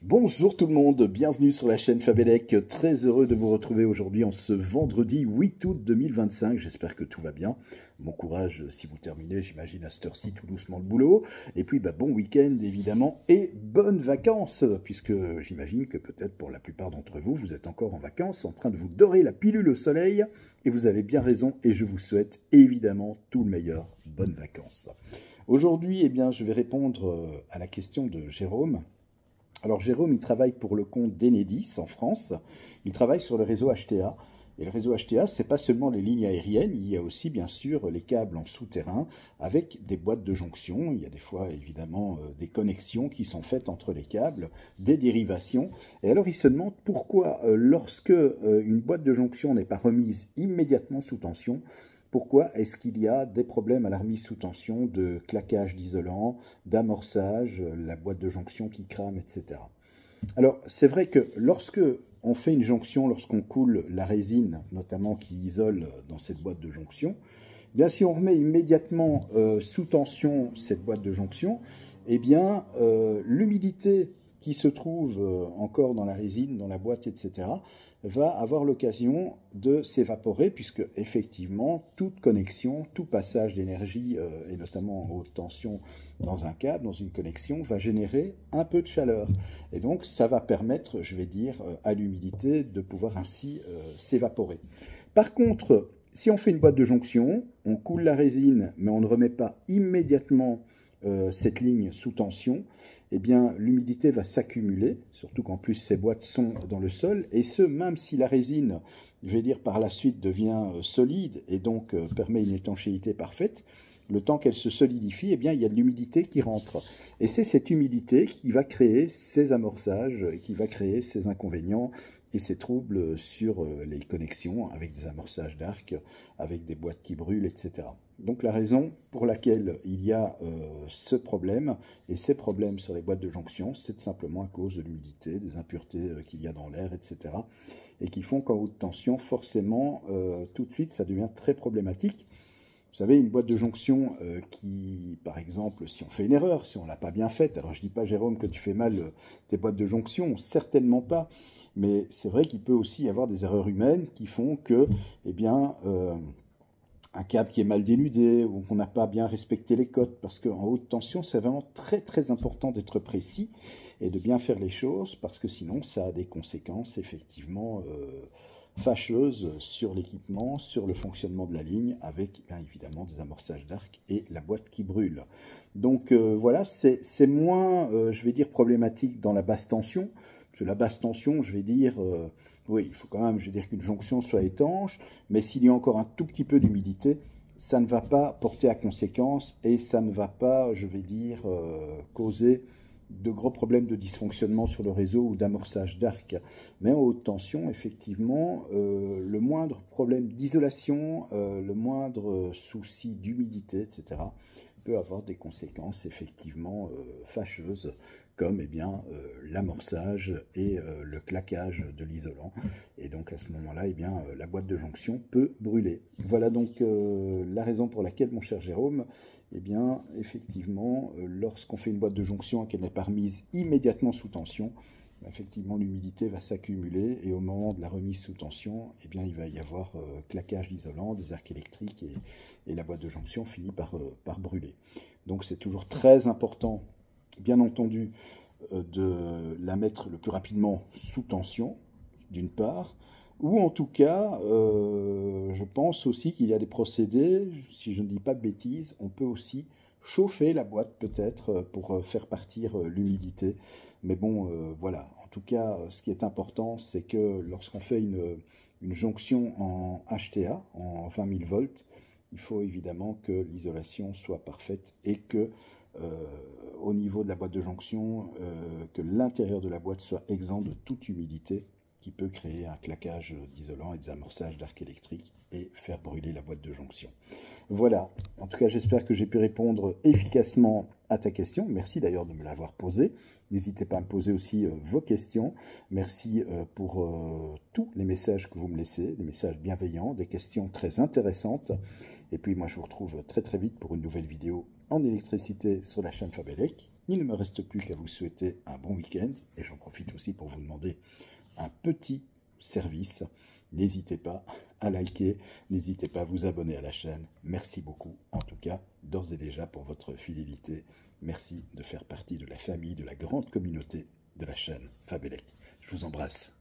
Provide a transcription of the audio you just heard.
Bonjour tout le monde, bienvenue sur la chaîne Fabelec, très heureux de vous retrouver aujourd'hui en ce vendredi 8 août 2025, j'espère que tout va bien, bon courage si vous terminez, j'imagine à cette heure-ci tout doucement le boulot, et puis bon week-end évidemment, et bonnes vacances, puisque j'imagine que peut-être pour la plupart d'entre vous, vous êtes encore en vacances, en train de vous dorer la pilule au soleil, et vous avez bien raison, et je vous souhaite évidemment tout le meilleur, bonnes vacances. Aujourd'hui, je vais répondre à la question de Jérôme. Alors Jérôme, il travaille pour le compte d'Enedis en France. Il travaille sur le réseau HTA. Et le réseau HTA, ce n'est pas seulement les lignes aériennes, il y a aussi bien sûr les câbles en souterrain avec des boîtes de jonction. Il y a des fois évidemment des connexions qui sont faites entre les câbles, des dérivations. Et alors il se demande pourquoi lorsque une boîte de jonction n'est pas remise immédiatement sous tension, pourquoi est-ce qu'il y a des problèmes à la remise sous tension de claquage d'isolant, d'amorçage, la boîte de jonction qui crame, etc. Alors, c'est vrai que lorsque on fait une jonction, lorsqu'on coule la résine, notamment qui isole dans cette boîte de jonction, eh bien, si on remet immédiatement sous tension cette boîte de jonction, eh bien, l'humidité qui se trouve encore dans la résine, dans la boîte, etc., va avoir l'occasion de s'évaporer, puisque effectivement, toute connexion, tout passage d'énergie, et notamment en haute tension dans un câble, dans une connexion, va générer un peu de chaleur. Et donc, ça va permettre, je vais dire, à l'humidité de pouvoir ainsi s'évaporer. Par contre, si on fait une boîte de jonction, on coule la résine, mais on ne remet pas immédiatement cette ligne sous tension, eh bien, l'humidité va s'accumuler, surtout qu'en plus ces boîtes sont dans le sol, et ce, même si la résine, je vais dire, par la suite devient solide et donc permet une étanchéité parfaite, le temps qu'elle se solidifie, eh bien, il y a de l'humidité qui rentre. Et c'est cette humidité qui va créer ces amorçages, qui va créer ces inconvénients et ces troubles sur les connexions avec des amorçages d'arc, avec des boîtes qui brûlent, etc. Donc la raison pour laquelle il y a ce problème et ces problèmes sur les boîtes de jonction, c'est simplement à cause de l'humidité, des impuretés qu'il y a dans l'air, etc. Et qui font qu'en haute tension, forcément, tout de suite, ça devient très problématique. Vous savez, une boîte de jonction qui, par exemple, si on fait une erreur, si on ne l'a pas bien faite, alors je ne dis pas, Jérôme, que tu fais mal tes boîtes de jonction, certainement pas, mais c'est vrai qu'il peut aussi y avoir des erreurs humaines qui font que, eh bien, un câble qui est mal dénudé ou qu'on n'a pas bien respecté les cotes, parce qu'en haute tension, c'est vraiment très très important d'être précis et de bien faire les choses, parce que sinon, ça a des conséquences effectivement fâcheuses sur l'équipement, sur le fonctionnement de la ligne, avec bien évidemment des amorçages d'arc et la boîte qui brûle. Donc voilà, c'est moins, je vais dire, problématique dans la basse tension, parce que la basse tension, je vais dire, oui, il faut quand même, je vais dire, qu'une jonction soit étanche, mais s'il y a encore un tout petit peu d'humidité, ça ne va pas porter à conséquence et ça ne va pas, je vais dire, causer de gros problèmes de dysfonctionnement sur le réseau ou d'amorçage d'arc. Mais en haute tension, effectivement, le moindre problème d'isolation, le moindre souci d'humidité, etc., peut avoir des conséquences effectivement fâcheuses, comme l'amorçage et le claquage de l'isolant. Et donc à ce moment-là, la boîte de jonction peut brûler. Voilà donc la raison pour laquelle, mon cher Jérôme, effectivement, lorsqu'on fait une boîte de jonction et qu'elle n'est pas remise immédiatement sous tension, effectivement, l'humidité va s'accumuler et au moment de la remise sous tension, il va y avoir claquage d'isolant, des arcs électriques et la boîte de jonction finit par brûler. Donc c'est toujours très important, bien entendu, de la mettre le plus rapidement sous tension, d'une part, ou en tout cas, je pense aussi qu'il y a des procédés, si je ne dis pas de bêtises, on peut aussi chauffer la boîte peut-être pour faire partir l'humidité. Mais bon, voilà. En tout cas, ce qui est important, c'est que lorsqu'on fait une jonction en HTA, en 20 000 volts, il faut évidemment que l'isolation soit parfaite et que au niveau de la boîte de jonction, que l'intérieur de la boîte soit exempt de toute humidité qui peut créer un claquage d'isolant et des amorçages d'arc électrique et faire brûler la boîte de jonction. Voilà, en tout cas j'espère que j'ai pu répondre efficacement à ta question. Merci d'ailleurs de me l'avoir posée. N'hésitez pas à me poser aussi vos questions. Merci pour tous les messages que vous me laissez, des messages bienveillants, des questions très intéressantes. Et puis moi je vous retrouve très très vite pour une nouvelle vidéo en électricité sur la chaîne Fabelec. Il ne me reste plus qu'à vous souhaiter un bon week-end et j'en profite aussi pour vous demander un petit service. N'hésitez pas à liker, n'hésitez pas à vous abonner à la chaîne. Merci beaucoup, en tout cas, d'ores et déjà pour votre fidélité. Merci de faire partie de la famille, de la grande communauté de la chaîne Fabelec. Je vous embrasse.